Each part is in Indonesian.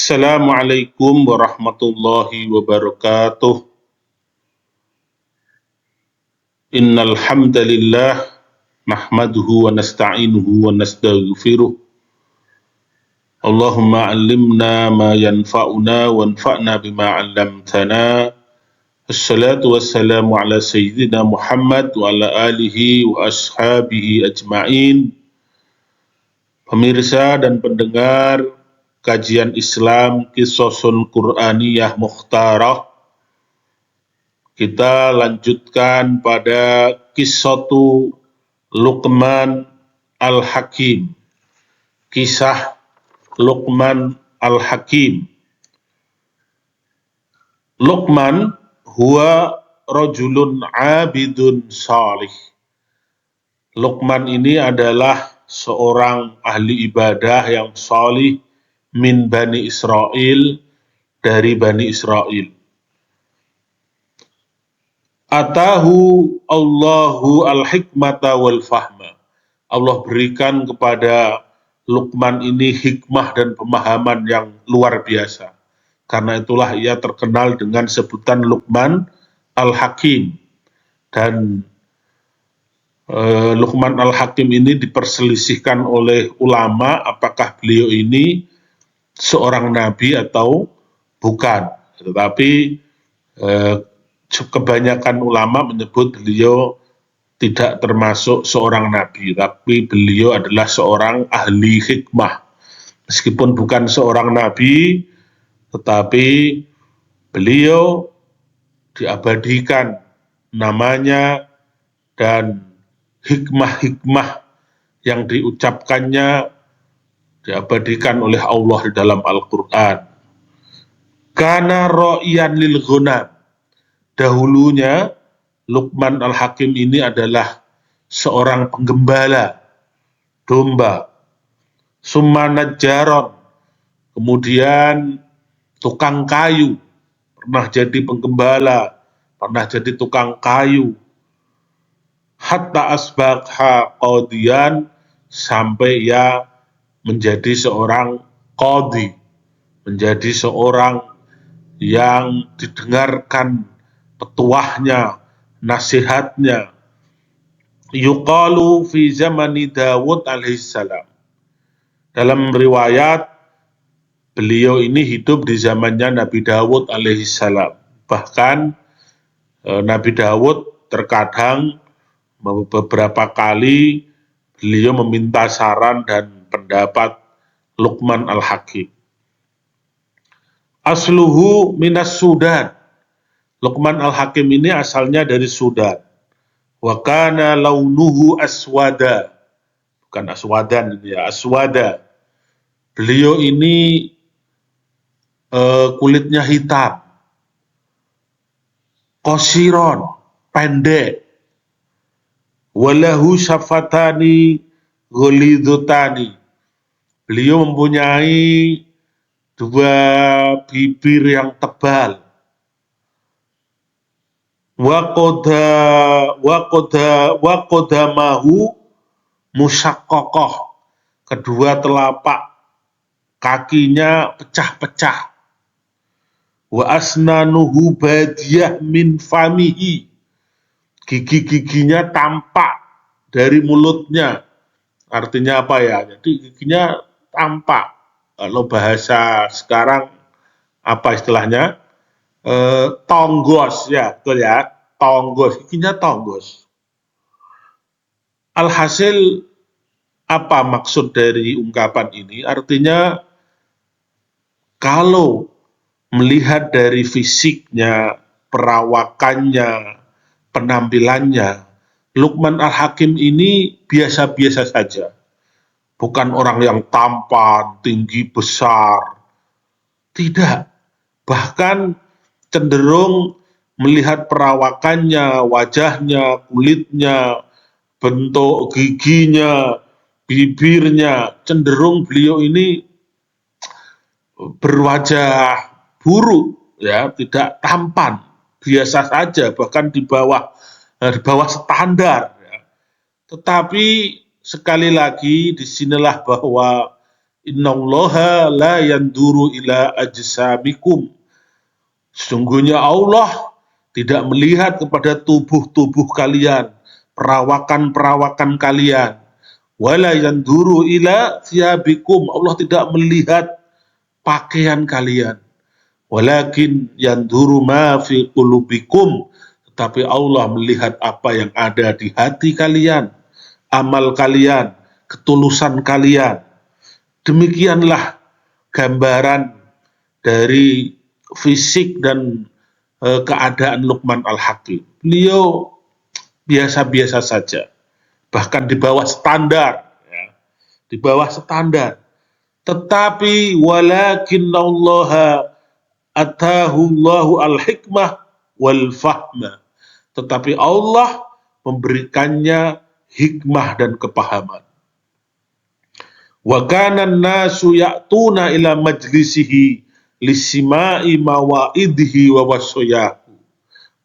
Assalamualaikum warahmatullahi wabarakatuh. Innal hamdalillah nahmaduhu wa nasta'inuhu wa nastaghfiruh. Allahumma 'allimna ma yanfa'una wanfa'na bima 'allamtana. Assalatu wassalamu ala sayyidina Muhammad wa ala alihi wa ashabihi ajma'in. Pemirsa dan pendengar kajian Islam Qisasun Qur'aniyah Mukhtarah, kita lanjutkan pada Qissatu Luqman Al-Hakim. Kisah Luqman Al-Hakim. Luqman huwa rajulun abidun salih. Luqman ini adalah seorang ahli ibadah yang salih min Bani Israel, dari Bani Israel. Atahu Allahu al-hikmata wal fahma. Allah berikan kepada Luqman ini hikmah dan pemahaman yang luar biasa. Karena itulah ia terkenal dengan sebutan Luqman al-Hakim. Dan Luqman al-Hakim ini diperselisihkan oleh ulama apakah beliau ini seorang nabi atau bukan. Tetapi kebanyakan ulama menyebut beliau tidak termasuk seorang nabi, tapi beliau adalah seorang ahli hikmah. Meskipun bukan seorang nabi, tetapi beliau diabadikan namanya dan hikmah-hikmah yang diucapkannya diabadikan oleh Allah di dalam Al-Quran. Kana ra'iyan lil ghanam. Dahulunya Luqman Al-Hakim ini adalah seorang penggembala domba. Summa najjaron, kemudian tukang kayu, pernah jadi penggembala, pernah jadi tukang kayu. Hatta asbaqha qadiyan, sampai ia menjadi seorang qadhi, menjadi seorang yang didengarkan petuahnya, nasihatnya. Yuqalu fi zamani Dawud alaihissalam. Dalam riwayat, beliau ini hidup di zamannya Nabi Dawud alaihissalam. Bahkan Nabi Dawud terkadang beberapa kali beliau meminta saran dan pendapat Luqman Al-Hakim. Asluhu minas Sudan. Luqman Al-Hakim ini asalnya dari Sudan. Wa kana launuhu aswada. Bukan aswadan ini ya, aswada. Beliau ini kulitnya hitam. Qasiron, pendek. Walahu syafatani ghalidhutani. Beliau mempunyai dua bibir yang tebal. Wa qadamahu musyaqqaqah. Kedua telapak kakinya pecah-pecah. Wa asnanuhu badiyah min famihi. Gigi-giginya tampak dari mulutnya. Artinya apa ya? Jadi giginya tampak. Kalau bahasa sekarang apa istilahnya? Tonggos ya, betul ya. Tonggos, giginya tonggos. Alhasil apa maksud dari ungkapan ini? Artinya kalau melihat dari fisiknya, perawakannya, penampilannya, Luqman Al-Hakim ini biasa-biasa saja. Bukan orang yang tampan, tinggi, besar. Tidak. Bahkan cenderung melihat perawakannya, wajahnya, kulitnya, bentuk giginya, bibirnya, cenderung beliau ini berwajah buruk, ya, tidak tampan, biasa saja, bahkan di bawah standar. Ya. Tetapi sekali lagi disinilah bahwa Innallaha la yanduru ila ajsamikum. Sesungguhnya Allah tidak melihat kepada tubuh-tubuh kalian, perawakan-perawakan kalian. Wala yanduru ila thiyabikum. Allah tidak melihat pakaian kalian. Walakin yanduru ma fi qulubikum. Tetapi Allah melihat apa yang ada di hati kalian, amal kalian, ketulusan kalian. Demikianlah gambaran dari fisik dan keadaan Luqman Al-Hakim. Beliau biasa-biasa saja, bahkan di bawah standar, ya, di bawah standar. Tetapi walakinallaha atahullahu al-hikmah wal fahma. Tetapi Allah memberikannya hikmah dan kepahaman. Wa kana an-nasu ya'tuna ila majlisihi lisimai mawaidhi wa wasoyahu.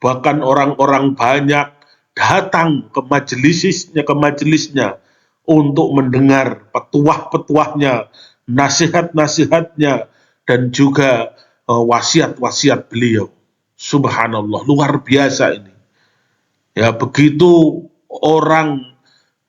Bahkan orang-orang banyak datang ke majelisnya untuk mendengar petuah-petuahnya, nasihat-nasihatnya, dan juga wasiat-wasiat beliau. Subhanallah, luar biasa ini. Ya, begitu orang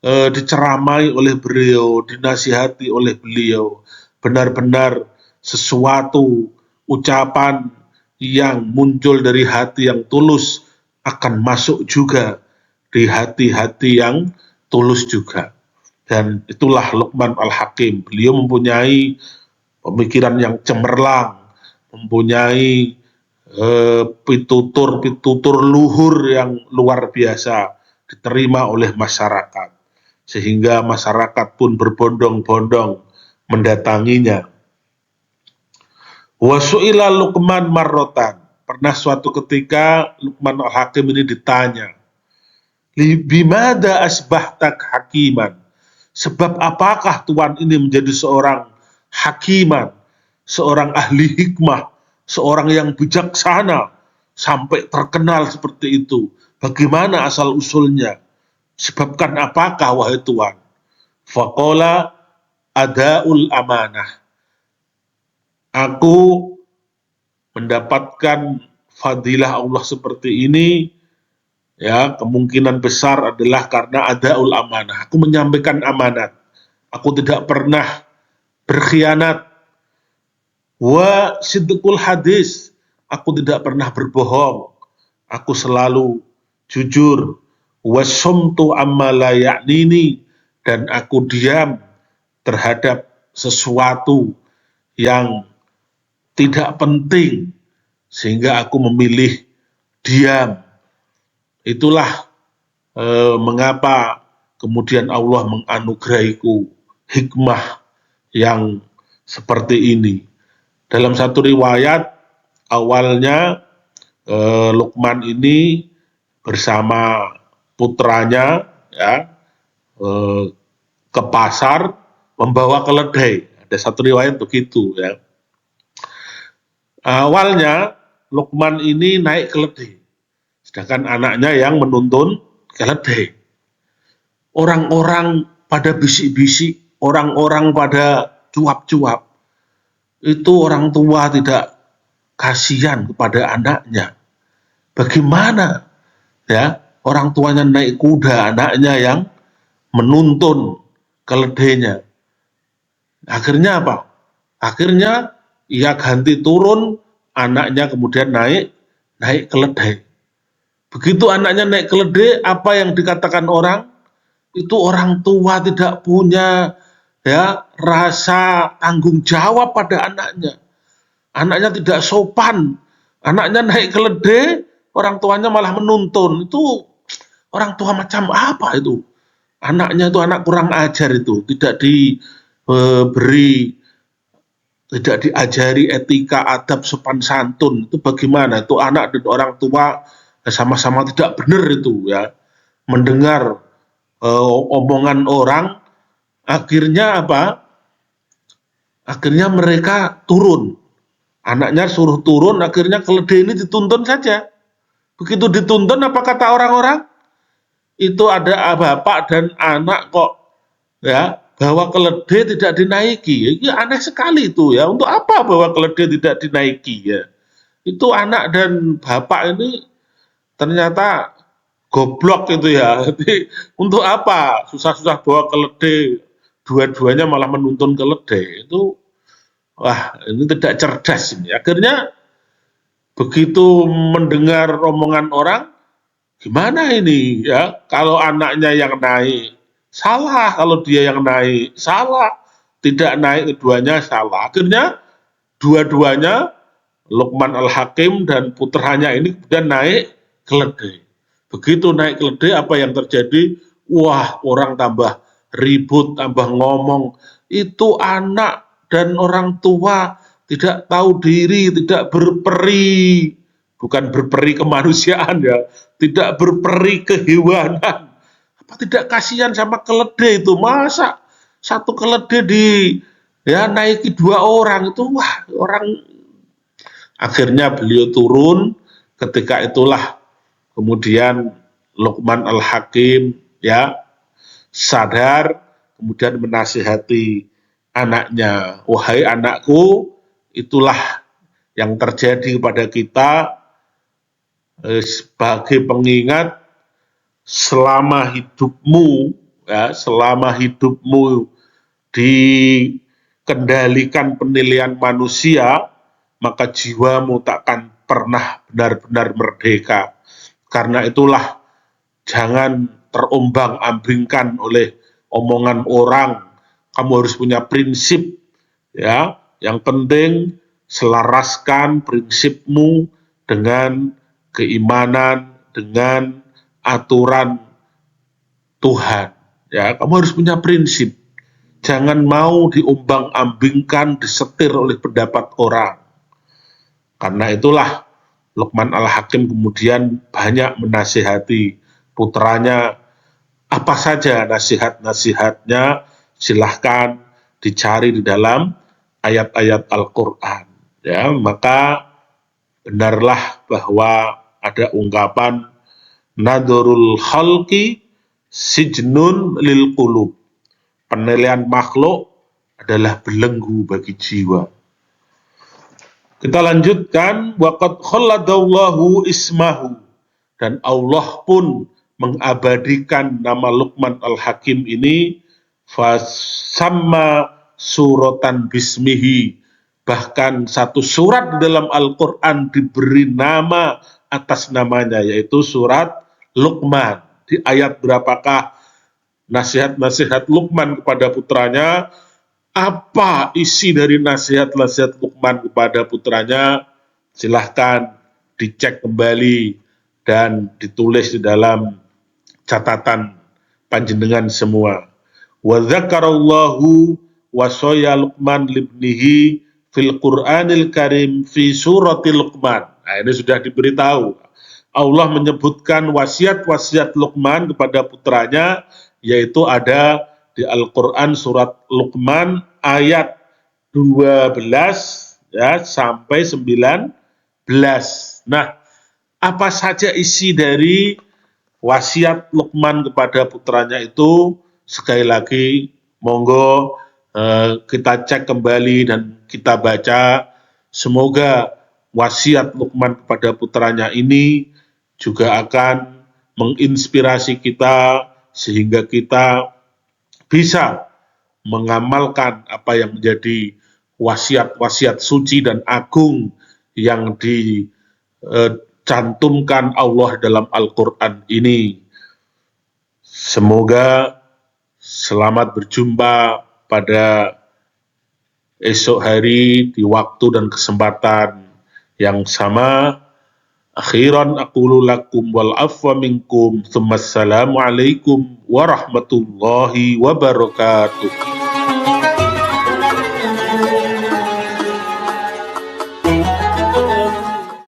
diceramai oleh beliau, dinasihati oleh beliau, benar-benar sesuatu ucapan yang muncul dari hati yang tulus akan masuk juga di hati-hati yang tulus juga. Dan itulah Luqman Al-Hakim. Beliau mempunyai pemikiran yang cemerlang, mempunyai pitutur luhur yang luar biasa diterima oleh masyarakat. Sehingga masyarakat pun berbondong-bondong mendatanginya. Wa su'ila Luqman marrotan. Pernah suatu ketika Luqman Al-Hakim ini ditanya, bimada asbahtak hakiman? Sebab apakah Tuhan ini menjadi seorang hakiman, seorang ahli hikmah, seorang yang bijaksana, sampai terkenal seperti itu? Bagaimana asal-usulnya? Sebabkan apakah wahai Tuhan? Faqala adaul amanah. Aku mendapatkan fadilah Allah seperti ini, ya, kemungkinan besar adalah karena adaul amanah. Aku menyampaikan amanat. Aku tidak pernah berkhianat. Wa sidqul hadis. Aku tidak pernah berbohong. Aku selalu jujur. Wasumtu amma la ya'nini, dan aku diam terhadap sesuatu yang tidak penting sehingga aku memilih diam. Itulah mengapa kemudian Allah menganugerahiku hikmah yang seperti ini. Dalam satu riwayat awalnya Luqman ini bersama putranya, ya, ke pasar membawa keledai. Ada satu riwayat begitu, ya. Awalnya Luqman ini naik keledai, sedangkan anaknya yang menuntun keledai. Orang-orang pada bisik-bisik, orang-orang pada cuap-cuap. Itu orang tua tidak kasihan kepada anaknya. Bagaimana, ya, orang tuanya naik kuda, anaknya yang menuntun keledainya. Akhirnya apa? Akhirnya ia ganti turun, anaknya kemudian naik keledai. Begitu anaknya naik keledai, apa yang dikatakan orang? Itu orang tua tidak punya, ya, rasa tanggung jawab pada anaknya. Anaknya tidak sopan. Anaknya naik keledai, orang tuanya malah menuntun. Itu orang tua macam apa itu? Anaknya itu anak kurang ajar itu, tidak tidak diajari etika, adab, sopan santun. Itu bagaimana? Itu anak dan orang tua sama-sama tidak benar itu, ya. Mendengar omongan orang, akhirnya apa? Akhirnya mereka turun. Anaknya suruh turun, akhirnya keledai ini dituntun saja. Begitu dituntun, apa kata orang-orang? Itu ada bapak dan anak kok, ya, bahwa keledai tidak dinaiki. Ini aneh sekali itu ya. Untuk apa bahwa keledai tidak dinaiki ya? Itu anak dan bapak ini ternyata goblok itu ya. Jadi untuk apa susah-susah bawa keledai, dua-duanya malah menuntun keledai. Itu wah, ini tidak cerdas ini. Akhirnya begitu mendengar omongan orang, gimana ini ya? Kalau anaknya yang naik, salah. Kalau dia yang naik, salah. Tidak naik keduanya salah. Akhirnya dua-duanya Luqman Al-Hakim dan putranya ini kemudian naik keledai. Begitu naik keledai apa yang terjadi? Wah, orang tambah ribut, tambah ngomong. Itu anak dan orang tua tidak tahu diri, tidak berperi, bukan berperi kemanusiaan ya, tidak berperi kehewanan. Apa tidak kasihan sama keledai itu? Masa satu keledai naiki dua orang itu, wah, orang. Akhirnya beliau turun, ketika itulah kemudian Luqman Al-Hakim ya sadar, kemudian menasihati anaknya, wahai anakku, itulah yang terjadi pada kita sebagai pengingat selama hidupmu dikendalikan penilaian manusia, maka jiwamu takkan pernah benar-benar merdeka. Karena itulah jangan terombang-ambingkan oleh omongan orang. Kamu harus punya prinsip ya. Yang penting selaraskan prinsipmu dengan keimanan, dengan aturan Tuhan. Ya, kamu harus punya prinsip. Jangan mau diombang-ambingkan, disetir oleh pendapat orang. Karena itulah Luqman Al-Hakim kemudian banyak menasihati putranya. Apa saja nasihat-nasihatnya silahkan dicari di dalam ayat-ayat Al-Quran. Ya, maka benarlah bahwa ada ungkapan nadorul khalqi sijnun lil qulub. Penilaian makhluk adalah belenggu bagi jiwa. Kita lanjutkan, waqad khalladallahu ismahu, dan Allah pun mengabadikan nama Luqman Al-Hakim ini, fasamma suratan bismihi, bahkan satu surat di dalam Al-Quran diberi nama atas namanya, yaitu surat Luqman. Di ayat berapakah nasihat-nasihat Luqman kepada putranya? Apa isi dari nasihat-nasihat Luqman kepada putranya? Silahkan dicek kembali dan ditulis di dalam catatan panjenengan semua. Wa dzakarallahu wasaya Luqman libnihi fil Qur'anil Karim fi surati Luqman. Nah, ini sudah diberitahu. Allah menyebutkan wasiat-wasiat Luqman kepada putranya, yaitu ada di Al-Quran surat Luqman ayat 12 ya sampai 19. Nah, apa saja isi dari wasiat Luqman kepada putranya itu? Sekali lagi monggo kita cek kembali dan kita baca. Semoga wasiat Luqman kepada putranya ini juga akan menginspirasi kita sehingga kita bisa mengamalkan apa yang menjadi wasiat-wasiat suci dan agung yang dicantumkan Allah dalam Al-Quran ini. Semoga selamat berjumpa pada esok hari di waktu dan kesempatan yang sama. Akhiran aqulu lakum wal afwa minkum. Assalamualaikum warahmatullahi wabarakatuh.